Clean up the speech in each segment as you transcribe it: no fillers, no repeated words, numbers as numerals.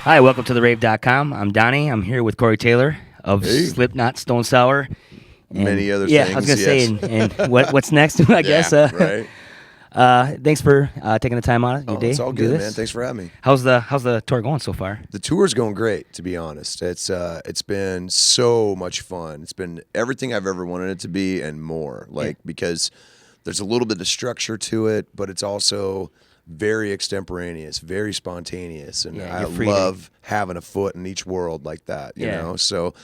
Hi, welcome to the Rave.com. I'm Donnie. I'm here with Corey Taylor of Hey. Slipknot, Stone Sour. And Many other yeah, things, I was gonna say, yes. and what's next? I guess. Right. Thanks for taking the time out of your Oh, day it's all to do good, this. man. Thanks for having me. How's the tour going so far? The tour's going great, to be honest. It's been so much fun. It's been everything I've ever wanted it to be and more. Because there's a little bit of structure to it, but it's also very extemporaneous, very spontaneous, and Yeah, I you're free to- love having a foot in each world like that. You Yeah. know, so.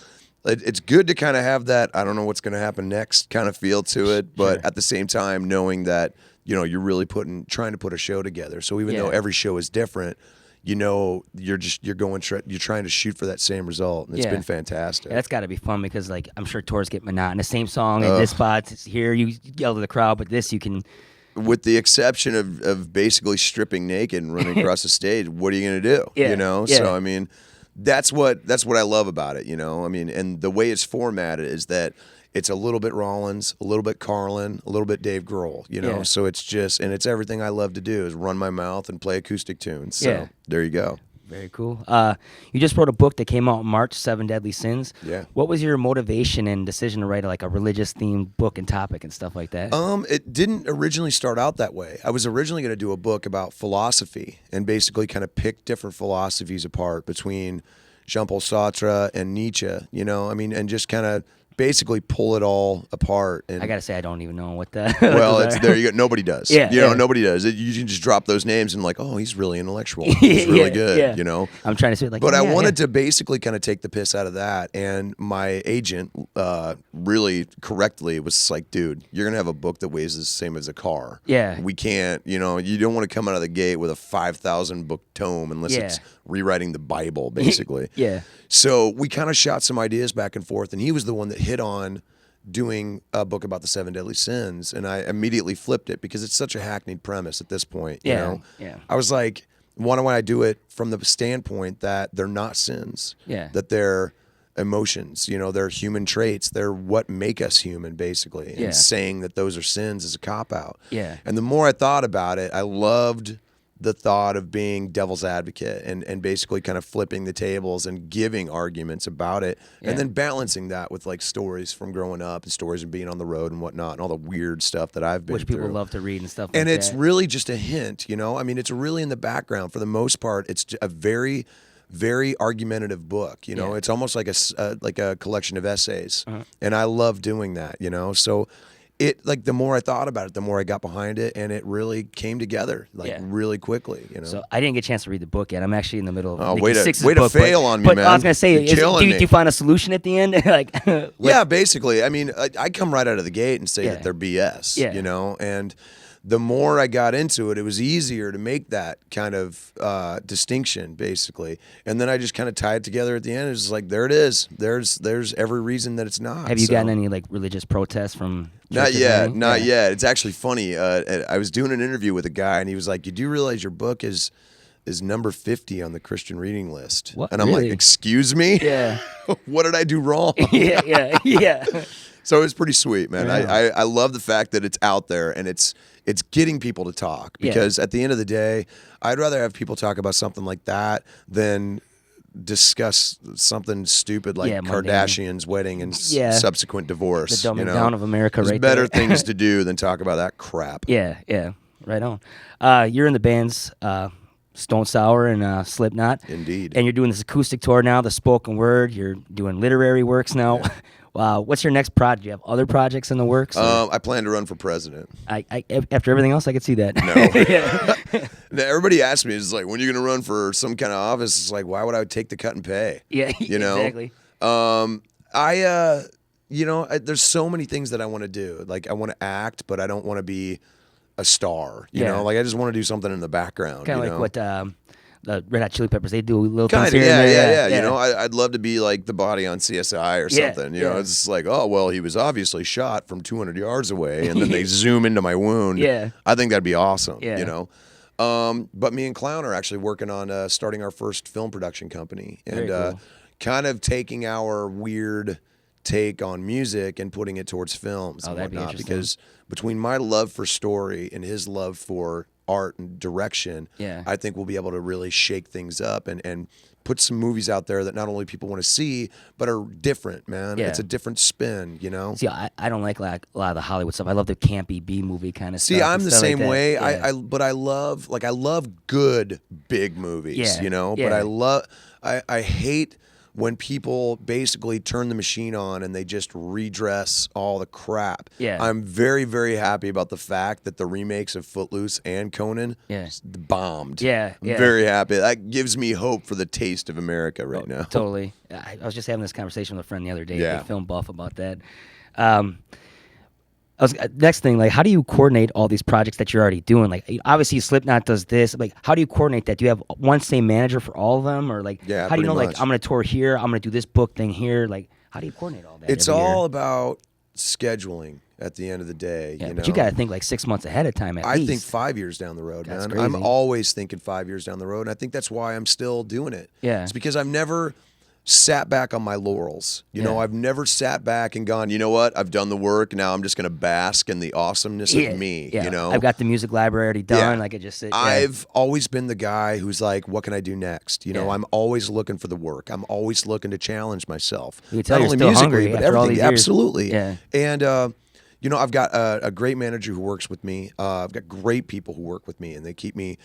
It's good to kind of have that I don't know what's going to happen next kind of feel to it, but Sure. at the same time knowing that you're really trying to put a show together. So even though Yeah. every show is different, you're trying to shoot for that same result, and it's Yeah. been fantastic. Yeah, that's got to be fun because like I'm sure tours get monotonous. Same song at this spot. It's here you yell to the crowd, but this you can. With the exception of basically stripping naked and running across the stage, what are you going to do? Yeah, yeah. So I mean, that's what I love about it. I mean, and the way it's formatted is that it's a little bit Rollins, a little bit Carlin, a little bit Dave Grohl. Yeah. So it's just, and it's everything I love to do is run my mouth and play acoustic tunes. So Yeah. there you go. Very cool. You just wrote a book that came out in March, 7 Deadly Sins. Yeah. What was your motivation and decision to write like a religious themed book and topic and stuff like that? It didn't originally start out that way. I was originally going to do a book about philosophy and basically kind of pick different philosophies apart between Jean-Paul Sartre and Nietzsche, I mean, and just kind of basically pull it all apart. And I gotta say, I don't even know what the. well, what it's those are. there you go. Nobody does. Yeah, yeah. Nobody does. You can just drop those names and like, oh, he's really intellectual. He's really Yeah, good. yeah. I'm trying to say it like. But yeah, I wanted yeah. to basically kind of take the piss out of that, and my agent really correctly was like, dude, you're gonna have a book that weighs the same as a car. Yeah. We can't, you don't want to come out of the gate with a 5,000 book tome unless Yeah. it's rewriting the Bible, basically. Yeah. So we kind of shot some ideas back and forth, and he was the one that hit on doing a book about the 7 deadly sins, and I immediately flipped it because it's such a hackneyed premise at this point. You Yeah, know? yeah. I was like, why don't I do it from the standpoint that they're not sins, Yeah. that they're emotions, they're human traits, they're what make us human, basically. Yeah. And saying that those are sins is a cop out. Yeah. And the more I thought about it, I loved the thought of being devil's advocate and basically kind of flipping the tables and giving arguments about it, Yeah. and then balancing that with like stories from growing up and stories of being on the road and whatnot and all the weird stuff that I've been Which people through. love to read and stuff. And like it's that. really just a hint, I mean, it's really in the background for the most part. It's a very, very argumentative book. Yeah. It's almost like a collection of essays, Uh-huh. and I love doing that. So it the more I thought about it, the more I got behind it, and it really came together Yeah. really quickly. So I didn't get a chance to read the book yet. I'm actually in the middle of Oh, Nikki way to- Sixx's way to book, fail but, on me, but man. I was gonna say, You're killing do me. you find a solution at the end? like, Yeah, basically. I mean, I come right out of the gate and say Yeah. that they're BS, Yeah. and the more I got into it, it was easier to make that kind of distinction, basically. And then I just kind of tied it together at the end. It's like, there it is. There's every reason that it's not. Have you So- gotten any like religious protests from? Not churches or yet, anything? not Yeah. yet. It's actually funny. I was doing an interview with a guy, and he was like, "You do realize your book is number 50 on the Christian reading list?" What? And I'm Really? like, "Excuse me? Yeah. What did I do wrong?" yeah. So it's pretty sweet, man. Yeah. I love the fact that it's out there and it's getting people to talk, Yeah. because at the end of the day, I'd rather have people talk about something like that than discuss something stupid like Yeah, mundane. Kardashian's wedding and Yeah. subsequent divorce. The dumbing down of America, There's right better there. things to do than talk about that crap. Yeah, right on. You're in the bands Stone Sour and Slipknot. Indeed. And you're doing this acoustic tour now, the spoken word. You're doing literary works now. Wow, what's your next project? Do you have other projects in the works? or- I plan to run for president. After everything else, I could see that. No. Now, everybody asks me, it's like, when are you going to run for some kind of office? It's like, why would I take the cut and pay? Yeah, exactly. There's so many things that I want to do. Like, I want to act, but I don't want to be a star. You Yeah. know, like I just want to do something in the background. Kind of you like know? what the Red Hot Chili Peppers, they do little Kind things of, here and yeah, there. yeah. You know, I'd love to be like the body on CSI or Yeah, something. You know, yeah. it's just like, oh, well, he was obviously shot from 200 yards away, and then they zoom into my wound. Yeah. I think that'd be awesome. Yeah. You know. But me and Clown are actually working on starting our first film production company, and Very cool. kind of taking our weird take on music and putting it towards films Oh, and that'd be whatnot. interesting. Because between my love for story and his love for art and direction, Yeah. I think we'll be able to really shake things up and put some movies out there that not only people want to see, but are different, man. Yeah. It's a different spin, you know? See, I don't like a lot of the Hollywood stuff. I love the campy B movie kind of stuff. See, I'm and the stuff same like that. way. Yeah. But I love good big movies, Yeah, you know? yeah. But I hate when people basically turn the machine on and they just redress all the crap. Yeah. I'm very, very happy about the fact that the remakes of Footloose and Conan bombed. Yeah, I'm yeah. very happy. That gives me hope for the taste of America right now. Totally. I was just having this conversation with a friend the other day, Yeah. a film buff, about that. Next thing, like, how do you coordinate all these projects that you're already doing? Like, obviously, Slipknot does this. Like, how do you coordinate that? Do you have one same manager for all of them, or like, Yeah, how do you know, pretty like, much. I'm gonna tour here, I'm gonna do this book thing here? Like, how do you coordinate all that? It's every all year? about scheduling at the end of the day. Yeah, you know? but you got to think like 6 months ahead of time at I least. think 5 years down the road, That's man. I'm crazy. always thinking 5 years down the road, and I think that's why I'm still doing it. Yeah. It's because I've never sat back on my laurels. You know, Yeah. I've never sat back and gone, you know what? I've done the work. Now I'm just going to bask in the awesomeness of me, Yeah. you know? I've got the music library already done. Yeah. I could just sit. I've always been the guy who's like, what can I do next? You know, Yeah. I'm always looking for the work. I'm always looking to challenge myself. You can tell Not you're only still musically, hungry but after all everything. these years. Absolutely. Yeah. And, you know, I've got a great manager who works with me. I've got great people who work with me, and they keep me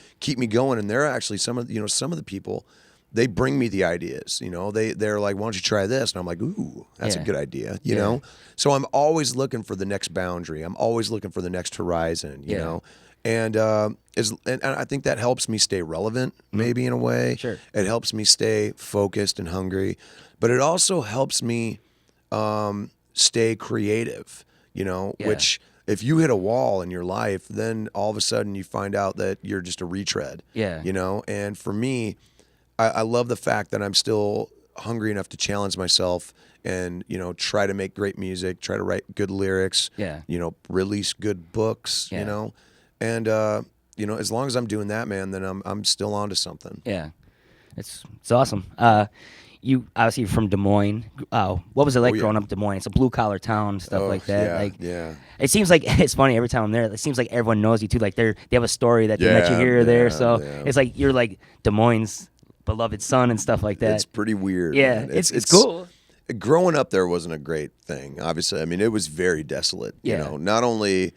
going. And they're actually some of the people. They bring me the ideas. You know, they're like, why don't you try this? And I'm like, ooh, that's a Yeah. good idea. You Yeah. know, so I'm always looking for the next boundary. I'm always looking for the next horizon. You Yeah. know, and and I think that helps me stay relevant, maybe in a way. Sure. It helps me stay focused and hungry, but it also helps me stay creative. You know, Yeah. which if you hit a wall in your life, then all of a sudden you find out that you're just a retread. Yeah. You know, and for me, I love the fact that I'm still hungry enough to challenge myself and, you know, try to make great music, try to write good lyrics, Yeah. you know, release good books, Yeah. you know, and, you know, as long as I'm doing that, man, then I'm still onto something. Yeah. It's awesome. You obviously from Des Moines. What was it like Oh, yeah. growing up in Des Moines? It's a blue collar town, stuff Oh, like that. yeah, like, yeah. It seems like it's funny every time I'm there. It seems like everyone knows you too. Like they have a story that they met you Yeah, here or there. yeah, So yeah. it's like you're like Des Moines' beloved son and stuff like that. It's pretty weird. Yeah, man. it's cool. Growing up there wasn't a great thing, obviously. I mean, it was very desolate, you Yeah. know, not only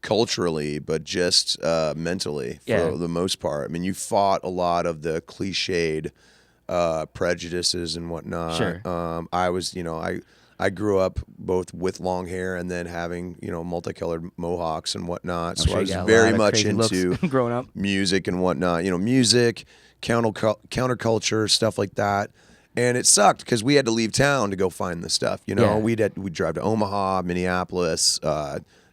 culturally, but just mentally for Yeah. the most part. I mean, you fought a lot of the cliched prejudices and whatnot. Sure. I was, you know, I grew up both with long hair and then having, you know, multicolored mohawks and whatnot. I'm So sure I you was got a very lot of much crazy looks into growing up. music and whatnot, you know, music, counterculture, stuff like that. And it sucked because we had to leave town to go find this stuff. You know, Yeah. we'd drive to Omaha, Minneapolis,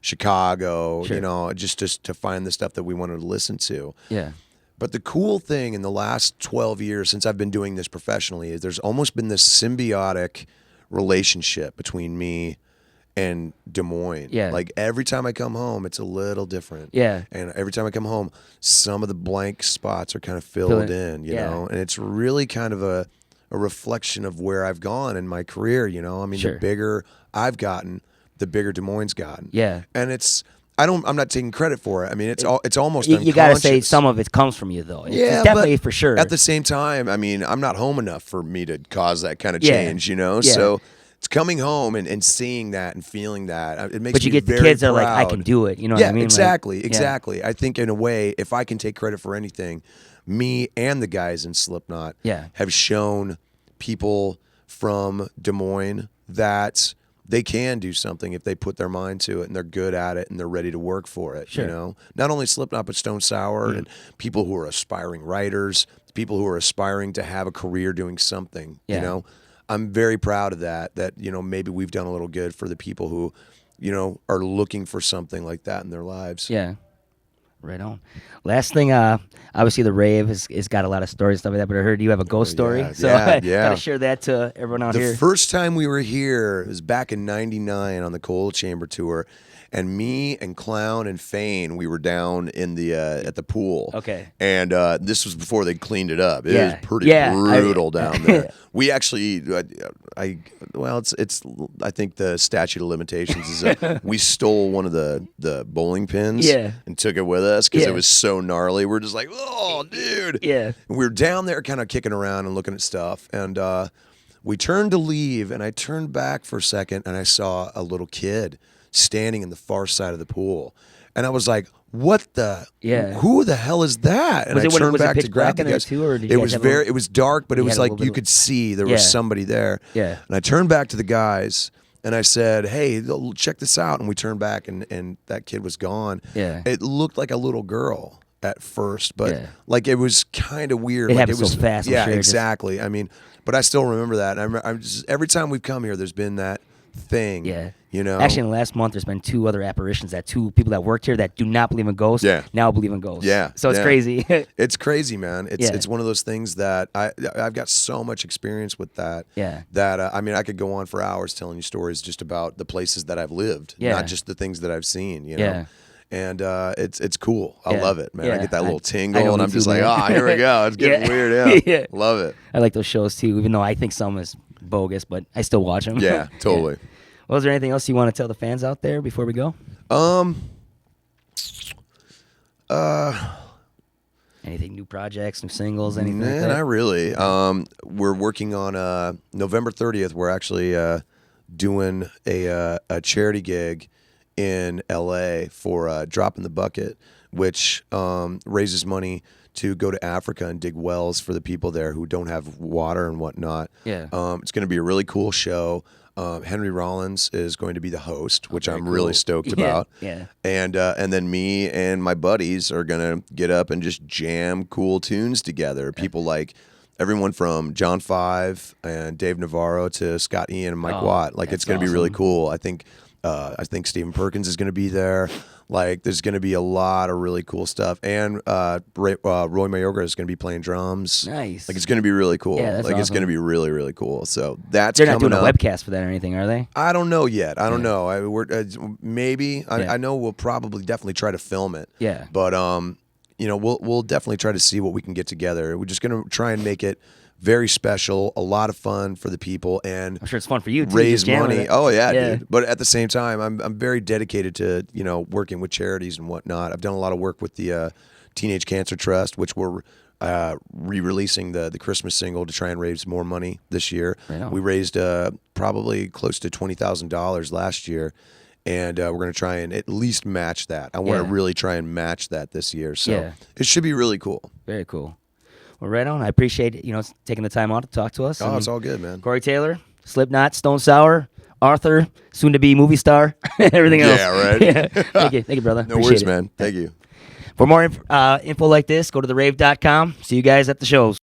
Chicago, Sure. you know, just to find the stuff that we wanted to listen to. Yeah. But the cool thing in the last 12 years since I've been doing this professionally is there's almost been this symbiotic relationship between me and Des Moines. Yeah. Like every time I come home, it's a little different. Yeah. And every time I come home, some of the blank spots are kind of Fill filled it. in, you Yeah. know, and it's really kind of a reflection of where I've gone in my career, you know. I mean, Sure. the bigger I've gotten, the bigger Des Moines gotten. Yeah. And I'm not taking credit for it. I mean, it's almost You got to say unconscious. some of it comes from you though. It's Yeah, definitely but for sure. At the same time, I mean, I'm not home enough for me to cause that kind of Yeah. change, you know? Yeah. So it's coming home and seeing that and feeling that. It makes but you me get the very kids that are like, I proud. can do it. You know Yeah, what I mean? Like, exactly, yeah. exactly. I think in a way, if I can take credit for anything, me and the guys in Slipknot Yeah. have shown people from Des Moines that they can do something if they put their mind to it and they're good at it and they're ready to work for it. Sure. You know, not only Slipknot but Stone Sour and people who are aspiring writers, people who are aspiring to have a career doing something. Yeah. You know, I'm very proud of that. That, you know, maybe we've done a little good for the people who, you know, are looking for something like that in their lives. Yeah. Right on. Last thing, obviously the Rave has got a lot of stories and stuff like that, but I heard you have a ghost story. yeah, So yeah, got to share that to everyone out The here. first time we were here was back in '99 on the Coal Chamber tour, and me and Clown and Fane, we were down in the at the pool. Okay. And this was before they cleaned it up. It Yeah. was pretty Yeah, brutal down there. We actually, I think the statute of limitations is we stole one of the bowling pins Yeah. and took it with us because Yeah. it was so gnarly. We're just like, oh, dude. Yeah. And we were down there kind of kicking around and looking at stuff. And we turned to leave, and I turned back for a second, and I saw a little kid standing in the far side of the pool. And I was like, what the? Yeah. Who the hell is that? And Was I it when- turned was it back pitch to grab black in the there guys. too, or did you It guys was have a very, little- it was dark, but it You was had a like little you bit could see there Yeah. was somebody there. Yeah. And I turned back to the guys, and I said, hey, check this out. And we turned back, and that kid was gone. Yeah. It looked like a little girl at first, but Yeah. like it was kind of weird. It like happened was so fast, I'm Yeah, sure, just- exactly. I mean, but I still remember that. And I'm just, every time we've come here, there's been that thing. Yeah. You know. Actually, in the last month, there's been 2 other apparitions that 2 people that worked here that do not believe in ghosts now believe in ghosts. Yeah. So it's yeah. crazy. It's crazy, man. It's Yeah. it's one of those things that I've got so much experience with that. Yeah. That I mean, I could go on for hours telling you stories just about the places that I've lived, Yeah. not just the things that I've seen. You know. Yeah. And it's cool. I Yeah. love it, man. I Yeah. get that I little know, tingle, and me I'm just too, like, man. oh, here we go. It's getting Yeah. weird. Yeah. Yeah. Love it. I like those shows too, even though I think some is bogus, but I still watch them. Yeah, totally. Well, is there anything else you want to tell the fans out there before we go? Anything, new projects, new singles, anything like Man, that? not really. We're working on November 30th. We're actually doing a charity gig in LA for Drop in the Bucket, which raises money to go to Africa and dig wells for the people there who don't have water and whatnot. Yeah. It's going to be a really cool show. Henry Rollins is going to be the host, which I'm really stoked Yeah, about. yeah. And then me and my buddies are gonna get up and just jam cool tunes together. People like everyone from John Five and Dave Navarro to Scott Ian and Mike Watt. Like it's that's gonna be really awesome. cool. I think Stephen Perkins is gonna be there. Like there's gonna be a lot of really cool stuff. And Roy Mayorga is gonna be playing drums. Nice. Like it's gonna be really cool. Yeah, that's like it's awesome. gonna be really really cool. So that's They're not coming doing a up. webcast for that or anything, are they? I don't know yet. I don't know. We're maybe. Yeah. I know we'll probably definitely try to film it. Yeah. But you know, we'll definitely try to see what we can get together. We're just gonna try and make it very special, a lot of fun for the people, and I'm sure it's fun for you too. raise just jamming money. it. Oh yeah, Yeah. dude. But at the same time, I'm very dedicated to working with charities and whatnot. I've done a lot of work with the Teenage Cancer Trust, which we're re-releasing the Christmas single to try and raise more money this year. Right on. We raised probably close to $20,000 last year. And we're going to try and at least match that. I want to Yeah. really try and match that this year. So Yeah. it should be really cool. Very cool. Well, right on. I appreciate taking the time out to talk to us. Oh, And it's all good, man. Corey Taylor, Slipknot, Stone Sour, Arthur, soon to be movie star, everything else. Yeah, right. Yeah. Thank you, brother. No Appreciate worries, it. man. Thank you. For more info like this, go to therave.com. See you guys at the shows.